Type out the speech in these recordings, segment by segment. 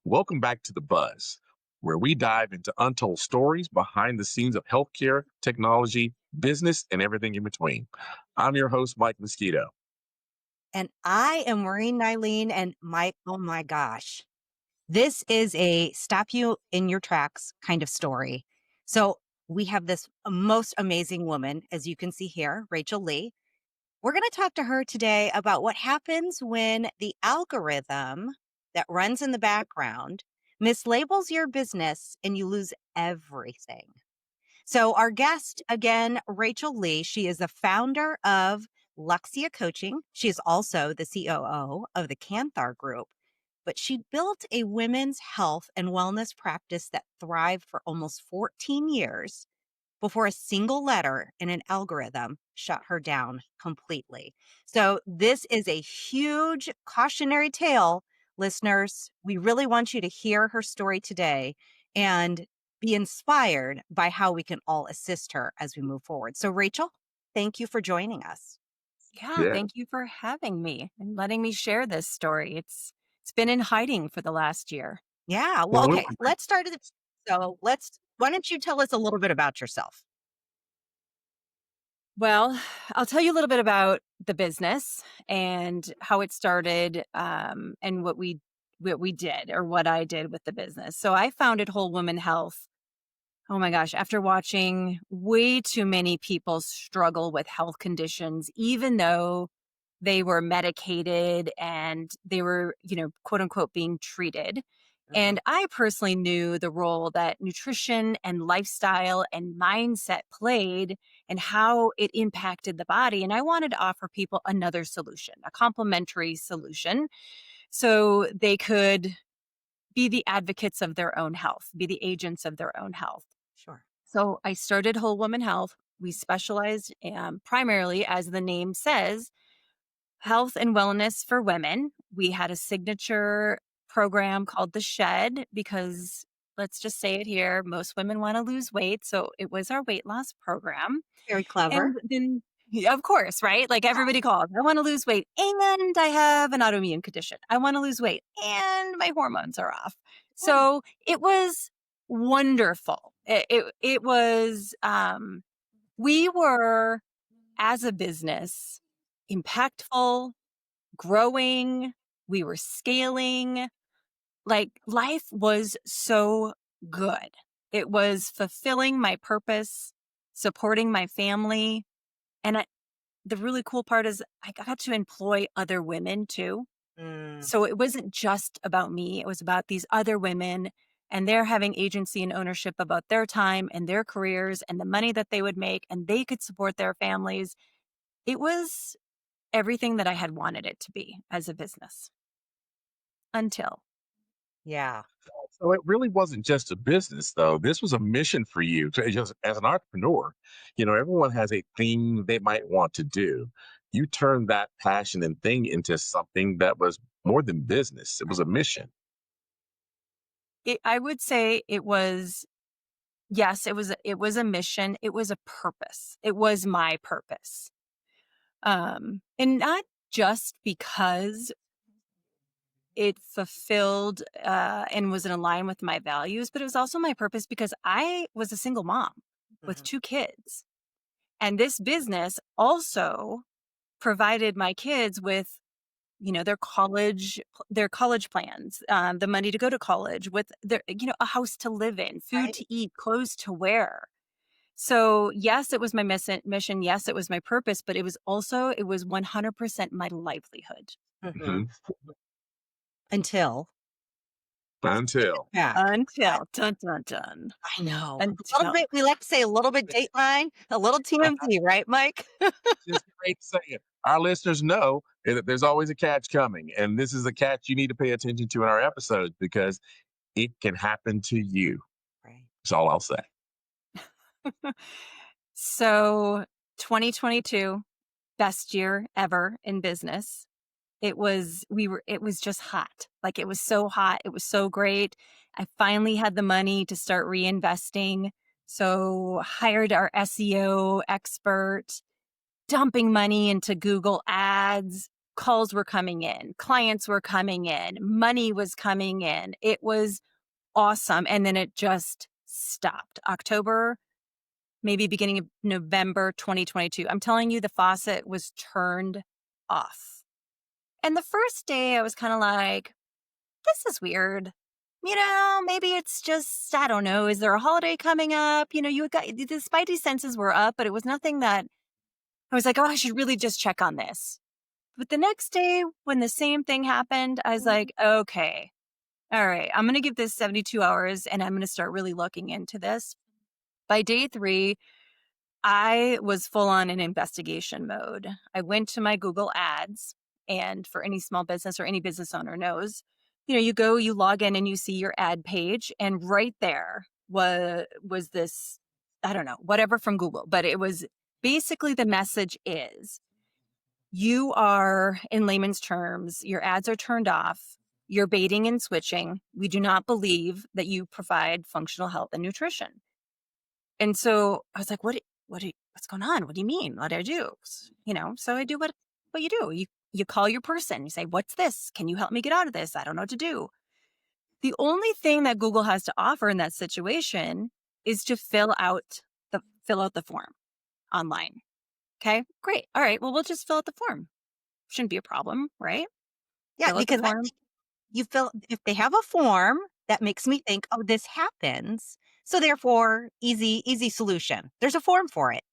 Welcome back to The Buzz, where we dive into untold stories behind the scenes of healthcare, technology, business, and everything in between. I'm your host, Mike Mosquito. And I am Maureen Nylene, and oh my gosh, this is a stop you in your tracks kind of story. So we have this most amazing woman, as you can see here, Rachel Leigh. We're going to talk to her today about what happens when the algorithm that runs in the background mislabels your business and you lose everything. So our guest again, Rachel Leigh, she is the founder of Luxia Coaching. She is also the COO of the Canthar Group, but she built a women's health and wellness practice that thrived for almost 14 years before a single letter in an algorithm shut her down completely. So this is a huge cautionary tale, listeners. We really want you to hear her story today and be inspired by how we can all assist her as we move forward. So Rachel, thank you for joining us. Yeah, Yeah. thank you for having me and letting me share this story. It's been in hiding for the last year. Yeah. Well, Well, okay. Let's start it. Why don't you tell us a little bit about yourself? Well, I'll tell you a little bit about the business and how it started, and what we did or what I did with the business. So I founded Whole Woman Health. Oh my gosh, after watching way too many people struggle with health conditions, even though they were medicated and they were, quote unquote, being treated. Mhm. And I personally knew the role that nutrition and lifestyle and mindset played and how it impacted the body. And I wanted to offer people another solution, a complementary solution, so they could be the advocates of their own health, be the agents of their own health. Sure. So I started Whole Woman Health. We specialized primarily, as the name says, health and wellness for women. We had a signature program called The Shed because, let's just say it here, most women want to lose weight. So it was our weight loss program. Very clever. And then, yeah, of course, right? Like everybody calls, I want to lose weight and I have an autoimmune condition. I want to lose weight and my hormones are off. So it was wonderful. It was, we were, as a business, impactful, growing, we were scaling. Like life was so good. It was fulfilling my purpose, supporting my family. And the really cool part is I got to employ other women too. Mm. So it wasn't just about me. It was about these other women, and they're having agency and ownership about their time and their careers and the money that they would make, and they could support their families. It was everything that I had wanted it to be as a business until. Yeah. so it really wasn't just a business, though. This was a mission for you to just as an entrepreneur. Everyone has a thing they might want to do. You turned that passion and thing into something that was more than business. It was a mission. I would say it was, yes, it was a mission. It was a purpose. It was my purpose. And not just because it fulfilled and was in line with my values, but it was also my purpose because I was a single mom with Mhm. 2 kids. And this business also provided my kids with, their college plans, the money to go to college, with a house to live in, food Right. to eat, clothes to wear. So yes, it was my mission. Yes, it was my purpose, but it was 100% my livelihood. Mhm. Mhm. Until Until. back. Until dun dun dun. I know. A little Until bit, we like to say a little bit Dateline, a little TMZ, right, Mike? Just great saying. Our listeners know that there's always a catch coming, and this is a catch you need to pay attention to in our episodes because it can happen to you. Right. That's all I'll say. So 2022, best year ever in business. It was just hot. Like it was so hot. It was so great. I finally had the money to start reinvesting. So hired our SEO expert, dumping money into Google ads. calls were coming in, clients were coming in, money was coming in. It was awesome. And then it just stopped. October, maybe beginning of November 2022. I'm telling you, the faucet was turned off. And the first day I was kind of like, this is weird. Maybe it's just, I don't know. Is there a holiday coming up? You got the spidey senses were up, but it was nothing that I was like, oh, I should really just check on this. But the next day when the same thing happened, I was like, okay, all right, I'm going to give this 72 hours and I'm going to start really looking into this. By day 3, I was full on in investigation mode. I went to my Google Ads, and for any small business or any business owner knows, you go, you log in and you see your ad page, and right there was this, I don't know, whatever from Google, but it was basically the message is you are, in layman's terms, your ads are turned off. You're baiting and switching. We do not believe that you provide functional health and nutrition. And so I was like, what's going on? What do you mean? What do I do? So I do what you do. You call your person. You say, what's this? Can you help me get out of this? I don't know what to do. The only thing that Google has to offer in that situation is to fill out the form online. Okay, great. All right. Well, we'll just fill out the form. Shouldn't be a problem, right? Yeah, Fill out the because form. if they have a form, that makes me think, oh, this happens. So therefore, easy solution. There's a form for it.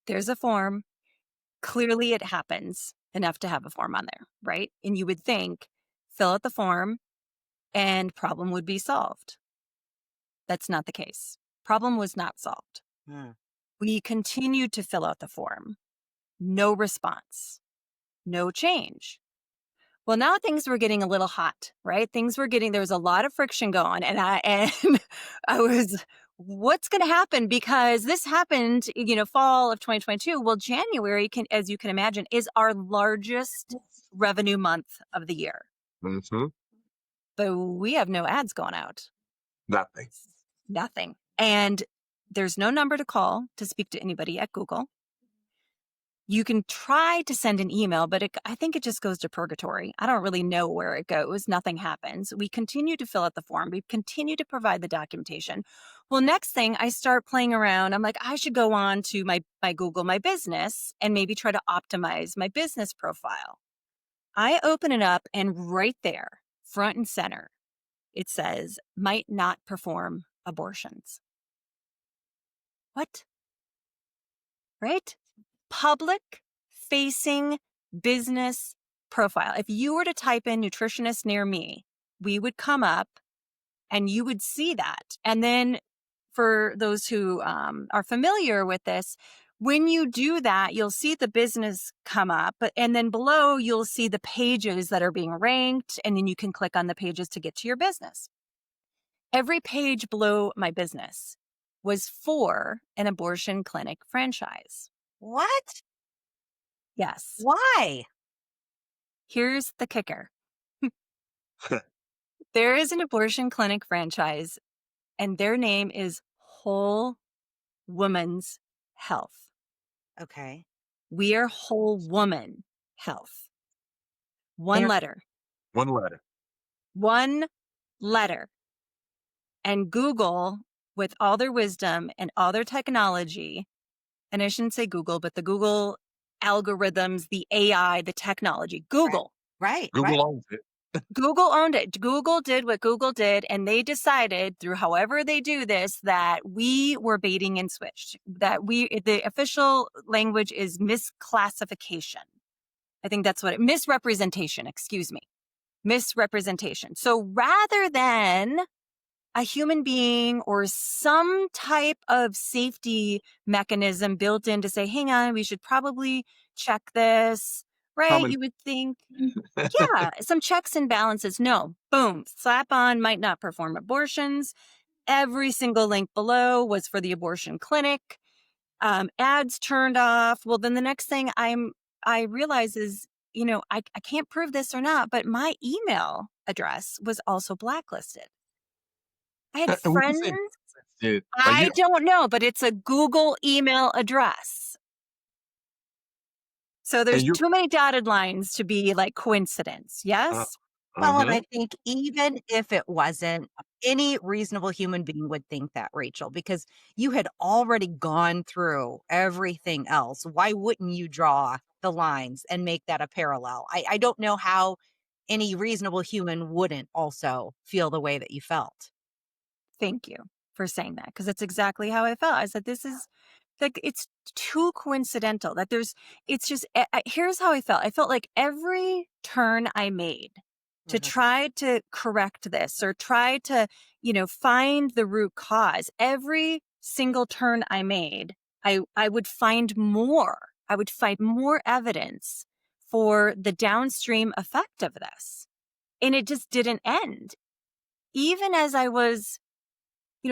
There's a form. Clearly it happens enough to have a form on there, right? And you would think, fill out the form and problem would be solved. That's not the case. Problem was not solved. We continued to fill out the form. No response. No change. Well, now things were getting a little hot, right? There was a lot of friction going, and I was, what's going to happen? Because this happened, fall of 2022. Well, January, as you can imagine, is our largest revenue month of the year. Mm-hmm. But we have no ads going out. Nothing. And there's no number to call to speak to anybody at Google. You can try to send an email, but I think it just goes to purgatory. I don't really know where it goes. Nothing happens. We continue to fill out the form. We continue to provide the documentation. Well, next thing I start playing around. I'm like, I should go on to my Google My Business and maybe try to optimize my business profile. I open it up, and right there, front and center, it says, might not perform abortions. What? Right? Public facing business profile. If you were to type in nutritionist near me, we would come up and you would see that. And then for those who are familiar with this, when you do that, you'll see the business come up, and then below you'll see the pages that are being ranked, and then you can click on the pages to get to your business. Every page below my business was for an abortion clinic franchise. What? Yes. Why? Here's the kicker. There is an abortion clinic franchise, and their name is Whole Woman's Health. Okay. We are Whole Woman Health. One letter. One letter. One letter. And Google, with all their wisdom and all their technology, and I shouldn't say Google, but the Google algorithms, the AI, the technology, Google. Right. Google owns it. Google owned it. Google did what Google did, and they decided through however they do this that we were baiting and switched. The official language is misclassification. I think that's misrepresentation, excuse me. Misrepresentation. So rather than a human being or some type of safety mechanism built in to say, hang on, we should probably check this, right? You would think, yeah, some checks and balances. No, boom, slap on, might not perform abortions. Every single link below was for the abortion clinic. Ads turned off. Well, then the next thing I realize is, I can't prove this or not, but my email address was also blacklisted. I had friends. I don't know, but it's a Google email address. So And there's you're too many dotted lines to be like coincidence. uh, Yes? Well, and mhm, I think even if it wasn't, any reasonable human being would think that, Rachel, because you had already gone through everything else. Why wouldn't you draw the lines and make that a parallel? I don't know how any reasonable human wouldn't also feel the way that you felt. Thank you for saying that because that's exactly how I felt. I said, this is like, it's too coincidental that it's just, here's how I felt. I felt like every turn I made to Mhm. try to correct this or try to, find the root cause, every single turn I made, I would find more. I would find more evidence for the downstream effect of this. And it just didn't end. Even as I was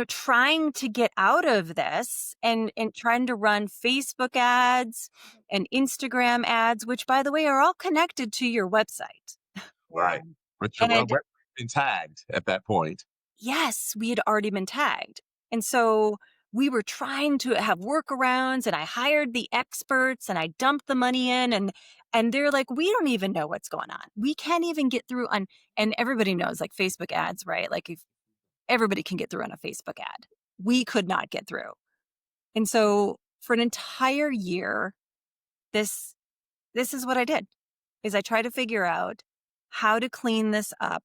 trying to get out of this and trying to run Facebook ads and Instagram ads, which by the way are all connected to your website. Yeah. right. But your And web been tagged at that point. yes, we had already been tagged. And so we were trying to have workarounds and I hired the experts and I dumped the money in and they're like, we don't even know what's going on. We can't even get through on, and everybody knows like Facebook ads, right? Like if everybody can get through on a Facebook ad. We could not get through. And so for an entire year, this this is what I did. Is I tried to figure out how to clean this up,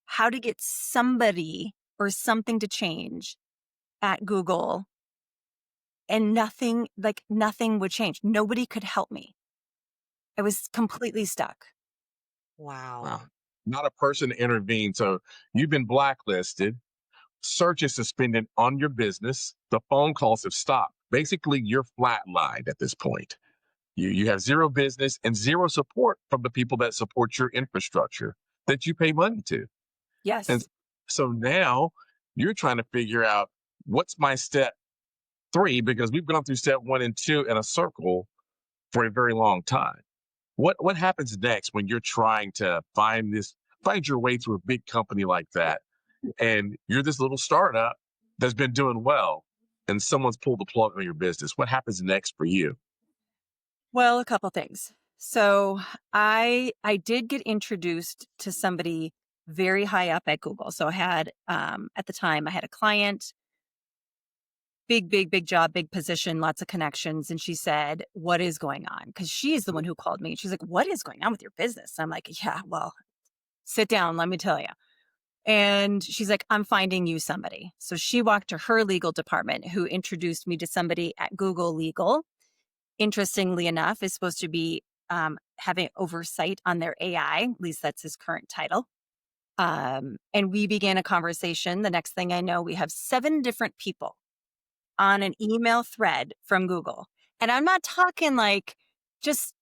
how to get somebody or something to change at Google, and nothing would change. Nobody could help me. I was completely stuck. Wow. Wow. Not a person intervened. So you've been blacklisted. Search is suspended on your business. The phone calls have stopped. Basically, you're flatlined at this point. You have zero business and zero support from the people that support your infrastructure that you pay money to. And Yes. so now you're trying to figure out what's my step three, because we've gone through step one and two in a circle for a very long time. What happens next when you're trying to find your way through a big company like that, and you're this little startup that's been doing well, and someone's pulled the plug on your business? What happens next for you? Well, a couple things. So I did get introduced to somebody very high up at Google. So I had at the time I had a client, big job, big position, lots of connections, and she said, "What is going on?" Because she's the one who called me. She's like, "What is going on with your business?" I'm like, "Yeah, well, sit down, let me tell you." And she's like, "I'm finding you somebody." So she walked to her legal department, who introduced me to somebody at Google Legal. Interestingly enough, is supposed to be having oversight on their AI. At least that's his current title. And we began a conversation. The next thing I know, we have 7 different people on an email thread from Google. And I'm not talking like just,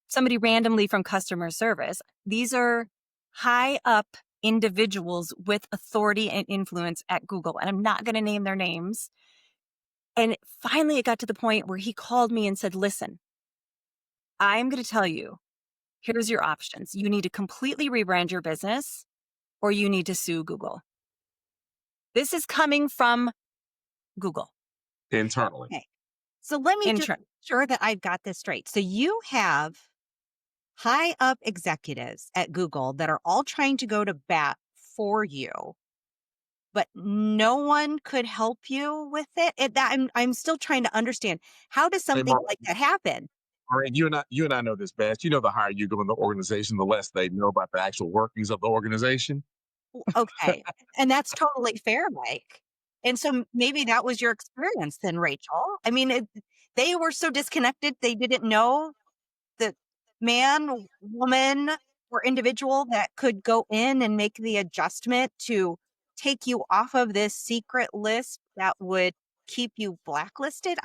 somebody randomly from customer service. These are high up individuals with authority and influence at Google. And I'm not going to name their names. And finally, it got to the point where he called me and said, "Listen, I'm going to tell you, here's your options. You need to completely rebrand your business or you need to sue Google." This is coming from Google. Internally. Okay. So let me just Intern. make sure that I've got this straight. So you have high up executives at Google that are all trying to go to bat for you, but no one could help you with it. I'm still trying to understand, how does Hey, something like that happen? Maureen, you and I know this best. You know, the higher you go in the organization, the less they know about the actual workings of the organization. Okay, and that's totally fair, Mike. And so maybe that was your experience then, Rachel. I mean, they were so disconnected, they didn't know the man, woman, or individual that could go in and make the adjustment to take you off of this secret list that would keep you blacklisted.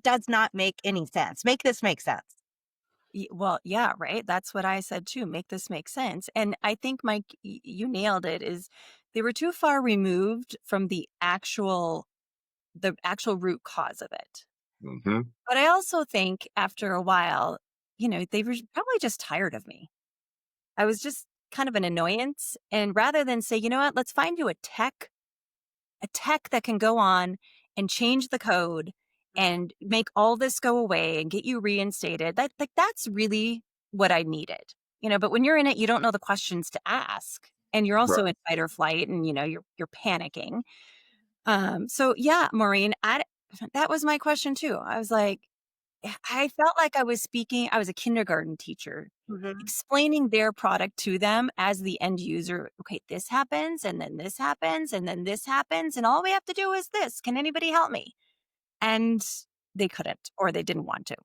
Does not make any sense. Make this make sense. Well, yeah, right. That's what I said too. Make this make sense. And I think, Mike, you nailed it. Is they were too far removed from the actual root cause of it. Hmm. But I also think after a while, they were probably just tired of me. I was just kind of an annoyance. And rather than say, you know what, let's find you a tech that can go on and change the code and make all this go away and get you reinstated. That's really what I needed. But when you're in it, you don't know the questions to ask. And you're Right. also in fight or flight, and you're panicking. So yeah, Maureen, that was my question too. I was like, I felt like I was a kindergarten teacher Mhm. explaining their product to them as the end user. Okay, this happens, and then this happens, and then this happens, and all we have to do is this. Can anybody help me? And they couldn't, or they didn't want to.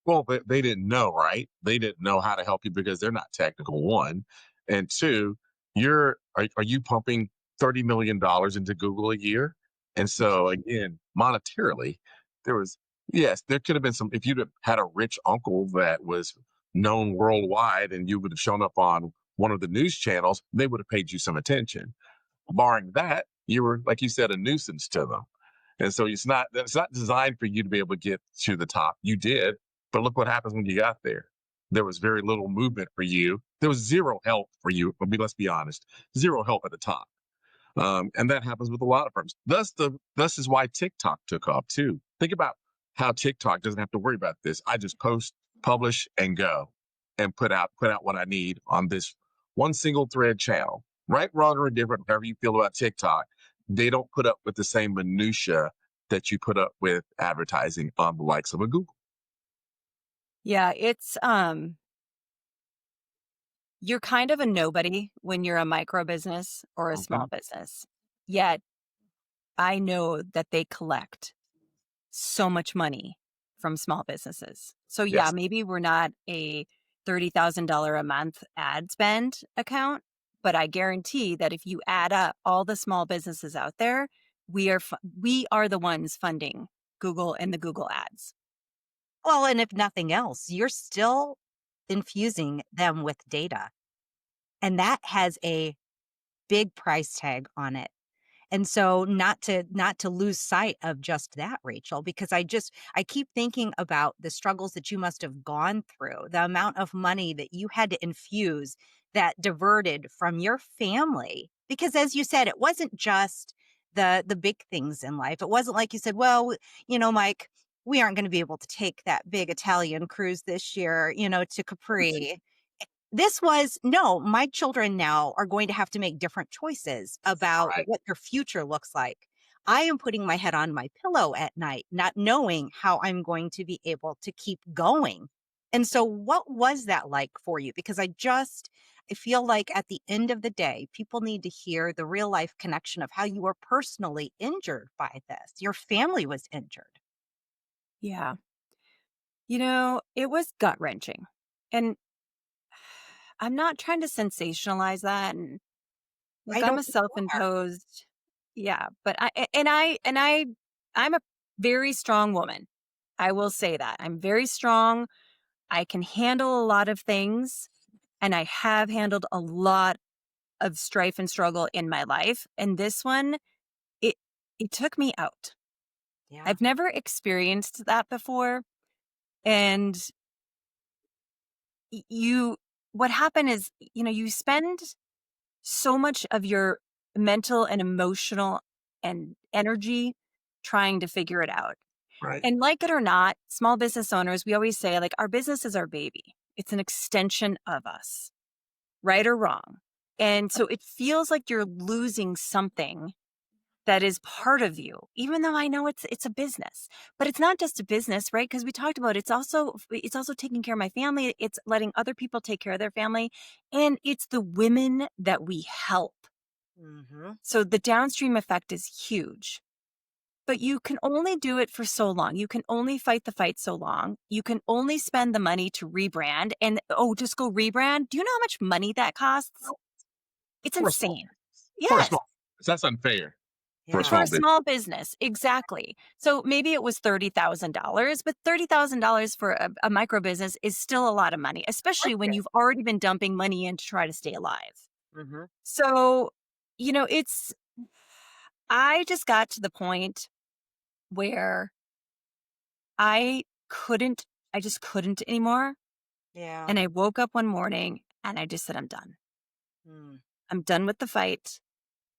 Well, they didn't know, right? They didn't know how to help you because they're not technical, one. And two, are you pumping $30 million into Google a year? And so again, monetarily, there was yes, there could have been some if you'd have had a rich uncle that was known worldwide and you would have shown up on one of the news channels, they would have paid you some attention. Barring that, you were, like you said, a nuisance to them. And so it's not designed for you to be able to get to the top. You did, but look what happens when you got there. There was very little movement for you. There was zero help for you. Let's be honest, zero help at the top. And that happens with a lot of firms. Thus is why TikTok took off too. Think about how TikTok doesn't have to worry about this. I just post, publish, and go, and put out what I need on this one single thread channel. Right, wrong, or indifferent, however you feel about TikTok, they don't put up with the same minutia that you put up with advertising on the likes of a Google. Yeah, you're kind of a nobody when you're a micro business or a Okay. small business. Yet I know that they collect so much money from small businesses. So yeah, Yes. maybe we're not a $30,000 a month ad spend account, but I guarantee that if you add up all the small businesses out there, we are the ones funding Google and the Google ads. Well, and if nothing else, you're still infusing them with data, and that has a big price tag on it. And so not to lose sight of just that, Rachel, because I keep thinking about the struggles that you must have gone through, the amount of money that you had to infuse that diverted from your family. Because as you said, it wasn't just the big things in life. It wasn't like you said, well, Mike, we aren't going to be able to take that big Italian cruise this year, to Capri. This was, no, my children now are going to have to make different choices about Right. what their future looks like. I am putting my head on my pillow at night, not knowing how I'm going to be able to keep going. And so, what was that like for you? Because I feel like at the end of the day, people need to hear the real life connection of how you were personally injured by this. Your family was injured. Yeah. It was gut wrenching. And I'm not trying to sensationalize that. And I look, I'm don't a think you are. self-imposed, yeah, but I'm a very strong woman. I will say that. I'm very strong. I can handle a lot of things, and I have handled a lot of strife and struggle in my life. And this one, it it took me out. Yeah. I've never experienced that before. And you what happened is, you spend so much of your mental and emotional and energy trying to figure it out. Right. And like it or not, small business owners, we always say, like, our business is our baby. It's an extension of us, right or wrong. And so it feels like you're losing something that is part of you, even though I know it's a business. But it's not just a business, right? Because we talked about it's also taking care of my family. It's letting other people take care of their family. And it's the women that we help. Hmm. So the downstream effect is huge. But you can only do it for so long. You can only fight the fight so long. You can only spend the money to rebrand and, oh, just go rebrand. Do you know how much money that costs? It's For a small insane. for a Yes. small that's unfair for a Yeah. For small a business. small business, exactly. So maybe it was $30,000, but $30,000 for a micro business is still a lot of money, especially when you've already been dumping money in to try to stay alive. Hmm. So, it's, I just got to the point where I couldn't, I just couldn't anymore. Yeah. And I woke up one morning and I just said, I'm done. Mm. I'm done with the fight.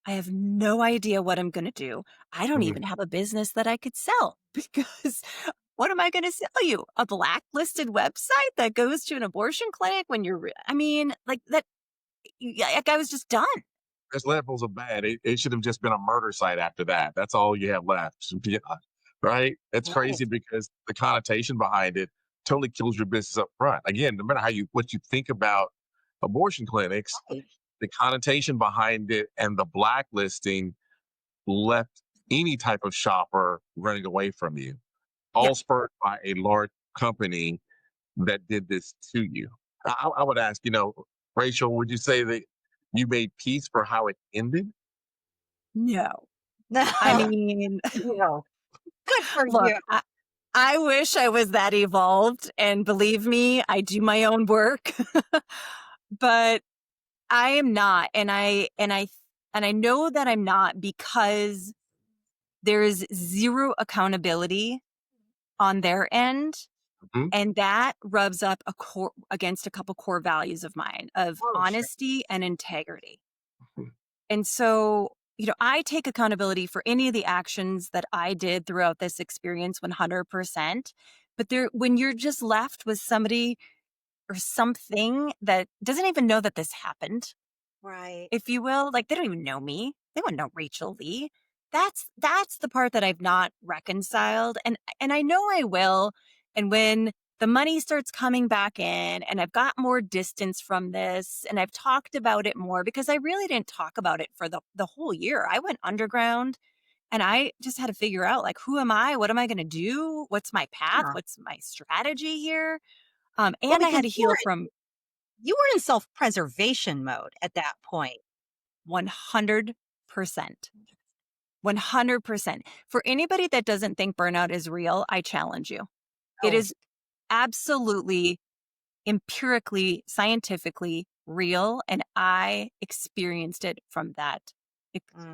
I have no idea what I'm going to do. I don't Mhm. even have a business that I could sell because what am I going to sell you? A blacklisted website that goes to an abortion clinic when I mean, like that, like I was just done. There's levels of bad. It should have just been a murder site after that. That's all you have left. Yeah, right? It's Right. crazy because the connotation behind it totally kills your business up front. Again, no matter what you think about abortion clinics, Right. the connotation behind it and the blacklisting left any type of shopper running away from you, Yeah. all spurred by a large company that did this to you. I would ask, Rachel, would you say that you made peace for how it ended? No. No. I mean, No. Good for look, you. I wish I was that evolved. And believe me, I do my own work, but I am not. And I know that I'm not because there is zero accountability on their end. Mhm. And that rubs up against a couple core values of mine of Oh, sure. honesty and integrity. Mhm. And so, I take accountability for any of the actions that I did throughout this experience 100%. But when you're just left with somebody or something that doesn't even know that this happened, Right. if you will, like they don't even know me. They wouldn't know Rachel Leigh. That's the part that I've not reconciled. And I know I will. And when the money starts coming back in and I've got more distance from this and I've talked about it more because I really didn't talk about it for the whole year. I went underground and I just had to figure out like who am I? What am I gonna do? What's my path? Yeah. What's my strategy here? Well, And I had because to heal from you were in self-preservation mode at that point. 100%. 100%. For anybody that doesn't think burnout is real, I challenge you. It Oh, is absolutely empirically, scientifically real. And I experienced it from that.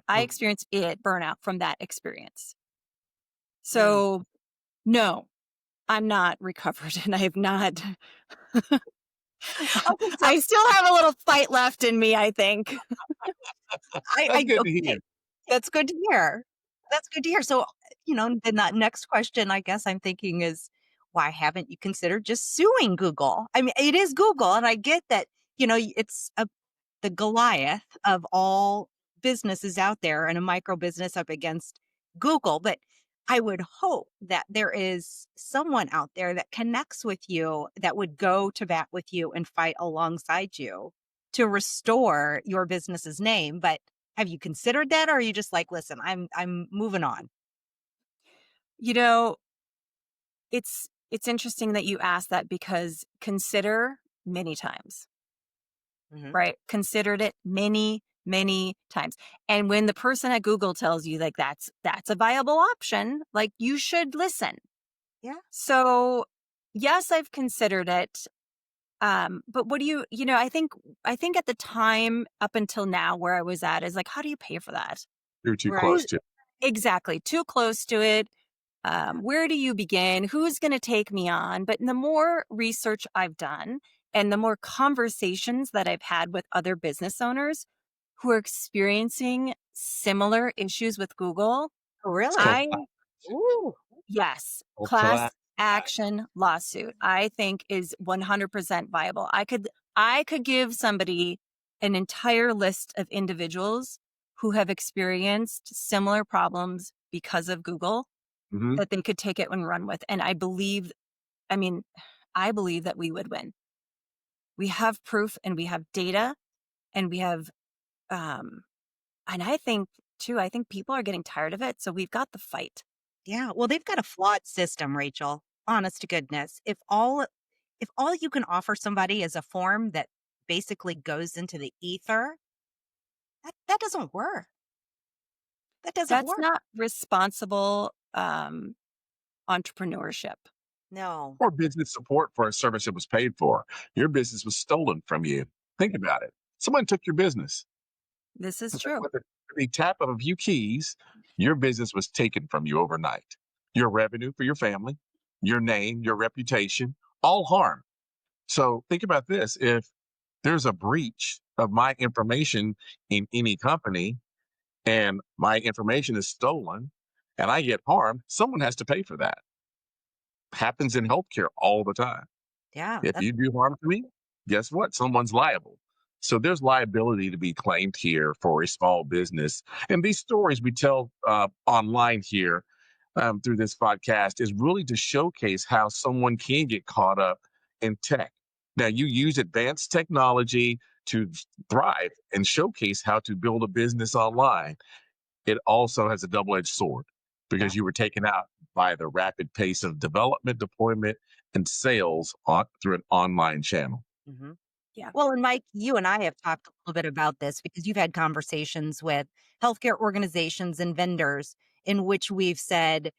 I mhm. experienced burnout from that experience. Mm. So, no, I'm not recovered and I have not. Okay, so I still have a little fight left in me, I think. That's good to hear. okay, that's good to hear. That's good to hear. So, then that next question I guess I'm thinking is, why haven't you considered just suing Google? I mean, it is Google, and I get that, it's the Goliath of all businesses out there and a micro business up against Google. But I would hope that there is someone out there that connects with you that would go to bat with you and fight alongside you to restore your business's name. But have you considered that, or are you just like, listen, I'm moving on? You know, it's interesting that you asked that because consider many times. Hmm. Right? Considered it many, many times. And when the person at Google tells you like that's a viable option, like you should listen. Yeah. So, yes, I've considered it. But what do I think at the time up until now where I was at is like how do you pay for that? You're too Right. close to. Exactly. Too close to it. Where do you begin? Who's going to take me on? But the more research I've done and the more conversations that I've had with other business owners who are experiencing similar issues with Google, Oh, It's really? called I, Ooh. yes, class class action. action lawsuit, I think is 100% viable. I could give somebody an entire list of individuals who have experienced similar problems because of Google Mhm. that they could take it and run with. And I mean, I believe that we would win. We have proof and we have data and we have, um, and I think people are getting tired of it. So we've got the fight. Yeah. Well, they've got a flawed system, Rachel. Honest to goodness. If all you can offer somebody is a form that basically goes into the ether, that doesn't work. That doesn't That's work. not responsible entrepreneurship. No. Or business support for a service it was paid for. Your business was stolen from you. Think about it. Someone took your business. This is With true. the tap of a few keys, your business was taken from you overnight. Your revenue for your family, your name, your reputation, all harm. So think about this. If there's a breach of my information in any company, and my information is stolen and I get harmed, someone has to pay for that. Happens in healthcare all the time. Yeah, If that's you do harm to me, guess what? Someone's liable. So there's liability to be claimed here for a small business. And these stories we tell online here through this podcast is really to showcase how someone can get caught up in tech. Now, you use advanced technology to thrive and showcase how to build a business online. It also has a double edged sword yeah. because you were taken out by the rapid pace of development, deployment, and sales through an online channel. hmm Yeah. Well, and Mike, you and I have talked a little bit about this because you've had conversations with healthcare organizations and vendors in which we've said,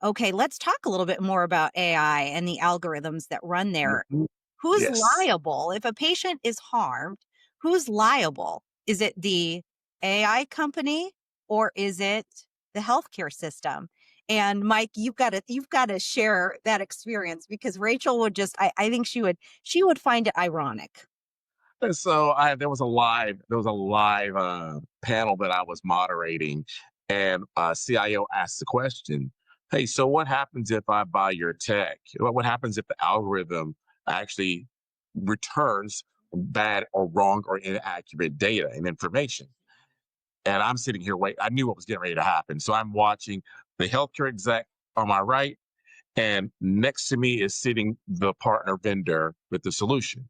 okay, let's talk a little bit more about AI and the algorithms that run there. Mhm. Who's Yes. liable? If a patient is harmed, who's liable? Is it the AI company or is it the healthcare system? And Mike, you've got to share that experience because Rachel would just I think she would find it ironic. And so there was a live panel that I was moderating, and CIO asked the question, "Hey, so what happens if I buy your tech? What happens if the algorithm actually returns bad or wrong or inaccurate data and information?" And I'm sitting here wait. I knew what was getting ready to happen, so I'm watching the healthcare exec on my right, and next to me is sitting the partner vendor with the solution.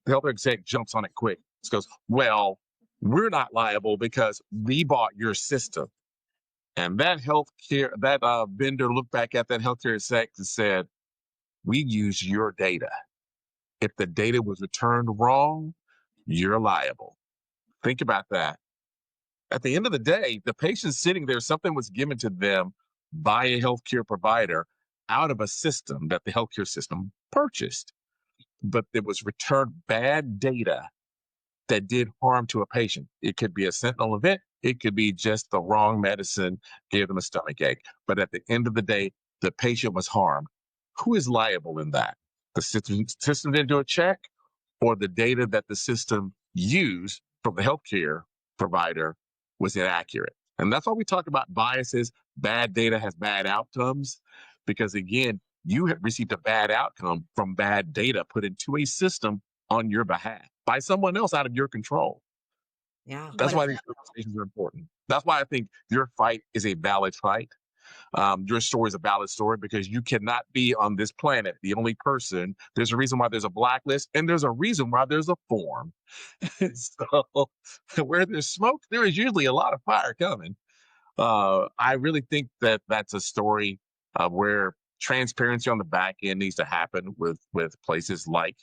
The health exec jumps on it quick. He goes, "Well, we're not liable because we bought your system." And that vendor looked back at that healthcare exec and said, "We use your data. If the data was returned wrong, you're liable." Think about that. At the end of the day, the patient's sitting there, something was given to them by a healthcare provider out of a system that the healthcare system purchased, but there was returned bad data that did harm to a patient. It could be a sentinel event. It could be just the wrong medicine gave them a stomach ache. But at the end of the day, the patient was harmed. Who is liable in that? The system didn't do a check, or the data that the system used from the healthcare provider was inaccurate. And that's why we talk about biases. Bad data has bad outcomes because, again, you have received a bad outcome from bad data put into a system on your behalf by someone else out of your control. Yeah, That's what a why these conversations are important. That's why I think your fight is a valid fight. Your story is a valid story because you cannot be on this planet the only person. There's a reason why there's a blacklist, and there's a reason why there's a form. So, where there's smoke, there is usually a lot of fire coming. I really think that that's a story where transparency on the back end needs to happen with places like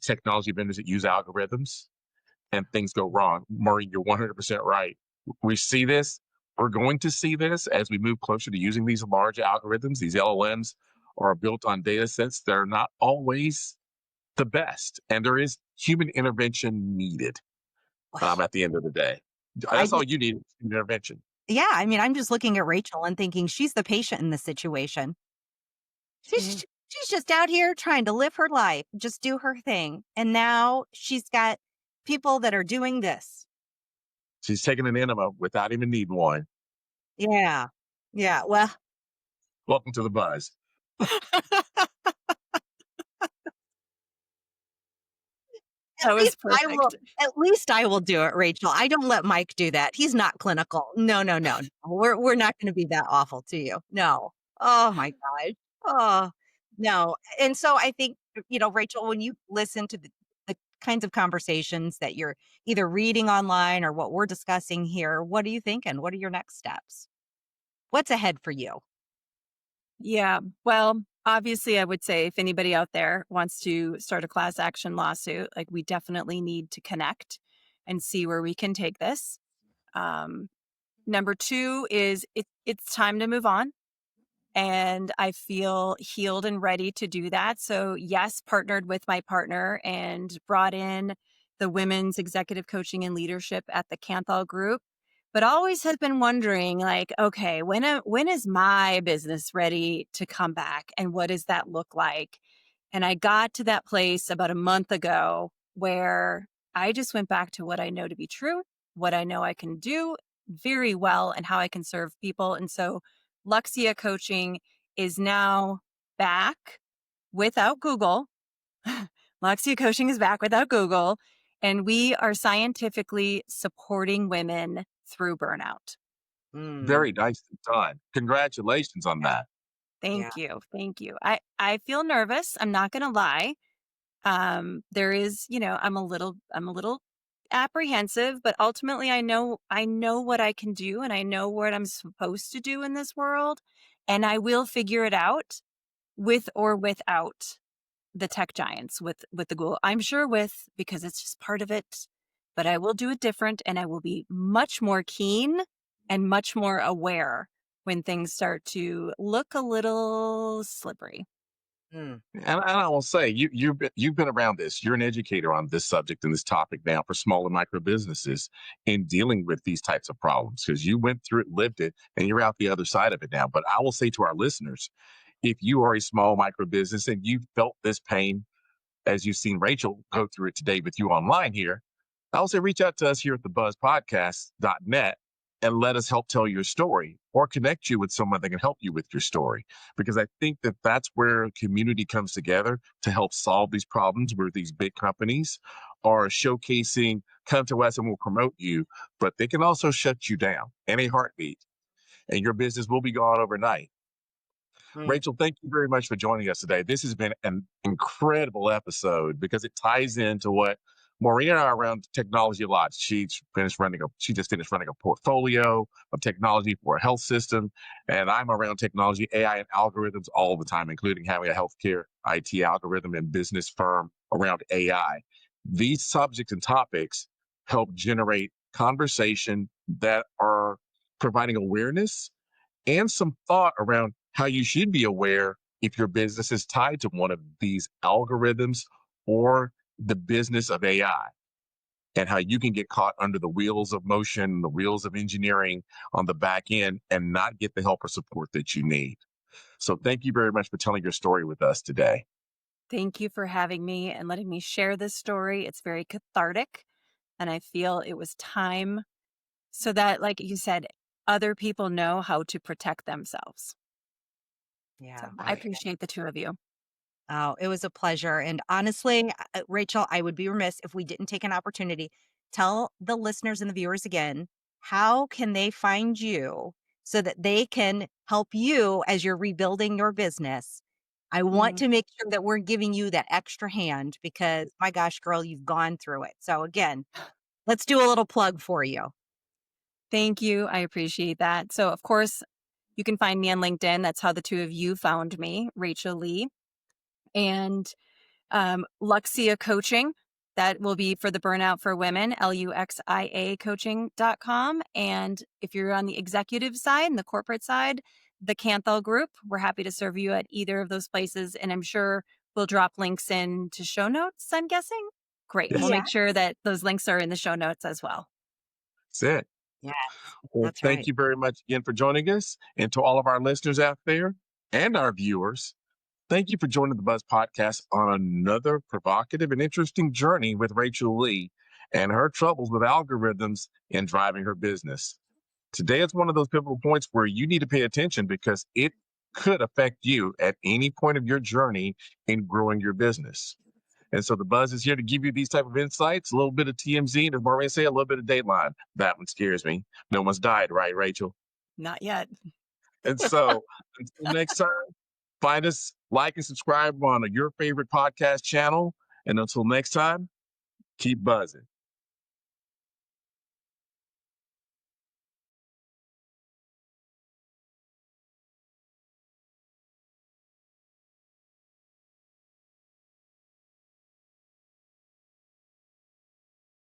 technology vendors that use algorithms, and things go wrong. Maureen, you're 100% right. We see this. We're going to see this as we move closer to using these large algorithms. These LLMs are built on data sets that are not always the best, and there is human intervention needed at the end of the day. I That's all just you need is human intervention. yeah, I mean, I'm just looking at Rachel and thinking she's the patient in this situation. Mhm. She's just out here trying to live her life, just do her thing. And now she's got people that are doing this. She's taking an enema without even needing one. Yeah. Yeah. Well, Welcome to the buzz. At That was least I will perfect. at least I will do it, Rachel. I don't let Mike do that. He's not clinical. No, no, no. No. We're not gonna be that awful to you. No. Oh my gosh. Oh, no. And so I think, Rachel, when you listen to the kinds of conversations that you're either reading online or what we're discussing here, what are you thinking? What are your next steps? What's ahead for you? Yeah. Well, obviously, I would say if anybody out there wants to start a class action lawsuit, like we definitely need to connect and see where we can take this. Um, Number two is it's time to move on. And I feel healed and ready to do that. So, yes, partnered with my partner and brought in the women's executive coaching and leadership at the Canthal Group. But always have been wondering, like, okay, when is my business ready to come back, and what does that look like? And I got to that place about a month ago where I just went back to what I know to be true, what I know I can do, very well and how I can serve people. And so Luxia Coaching is now back without Google. Luxia Coaching is back without Google, and we are scientifically supporting women through burnout. Very Mm, nicely done. Congratulations on yeah. that. Yeah. Thank you. Thank you. I feel nervous. I'm not going to lie. There is, I'm a little apprehensive, but ultimately I know what I can do and I know what I'm supposed to do in this world, and I will figure it out with or without the tech giants, with the Google. I'm sure with, because it's just part of it, but I will do it different and I will be much more keen and much more aware when things start to look a little slippery. Mm, And I will say, you've been around this. You're an educator on this subject and this topic now for small and micro businesses in dealing with these types of problems because you went through it, lived it, and you're out the other side of it now. But I will say to our listeners, if you are a small micro business and you felt this pain, as you've seen Rachel go through it today with you online here, I also reach out to us here at the buzzpodcast.net and let us help tell your story or connect you with someone that can help you with your story. Because I think that that's where community comes together to help solve these problems where these big companies are showcasing, come to us and we'll promote you, but they can also shut you down in a heartbeat and your business will be gone overnight. mm, Rachel, thank you very much for joining us today. This has been an incredible episode because it ties into what Maureen and I are around technology a lot. She just finished running a portfolio of technology for a health system. And I'm around technology, AI, and algorithms all the time, including having a healthcare IT algorithm and business firm around AI. These subjects and topics help generate conversation that are providing awareness and some thought around how you should be aware if your business is tied to one of these algorithms or the business of AI, and how you can get caught under the wheels of motion, the wheels of engineering on the back end and not get the help or support that you need. So, thank you very much for telling your story with us today. Thank you for having me and letting me share this story. It's very cathartic, and I feel it was time so that, like you said, other people know how to protect themselves. So yeah. I appreciate the two of you. Oh, it was a pleasure. And honestly, Rachel, I would be remiss if we didn't take an opportunity. Tell the listeners and the viewers again, how can they find you so that they can help you as you're rebuilding your business? I want Mhm. to make sure that we're giving you that extra hand because my gosh, girl, you've gone through it. So again, let's do a little plug for you. Thank you. I appreciate that. So, of course, you can find me on LinkedIn. That's how the two of you found me, Rachel Leigh. And Luxia Coaching. That will be for the burnout for women, LUXIA coaching.com. And if you're on the executive side and the corporate side, the Canthal Group, we're happy to serve you at either of those places. And I'm sure we'll drop links into show notes, I'm guessing. Great. We'll Yeah. make sure that those links are in the show notes as well. That's it. Yes, Well, that's thank right. you very much again for joining us. And to all of our listeners out there and our viewers, thank you for joining the Buzz Podcast on another provocative and interesting journey with Rachel Leigh and her troubles with algorithms in driving her business. Today is one of those pivotal points where you need to pay attention because it could affect you at any point of your journey in growing your business. And so the Buzz is here to give you these type of insights, a little bit of TMZ, and as Maureen say, a little bit of Dateline. That one scares me. No one's died, right, Rachel? Not yet. And so until next time, find us, like and subscribe on your favorite podcast channel. And until next time, keep buzzing.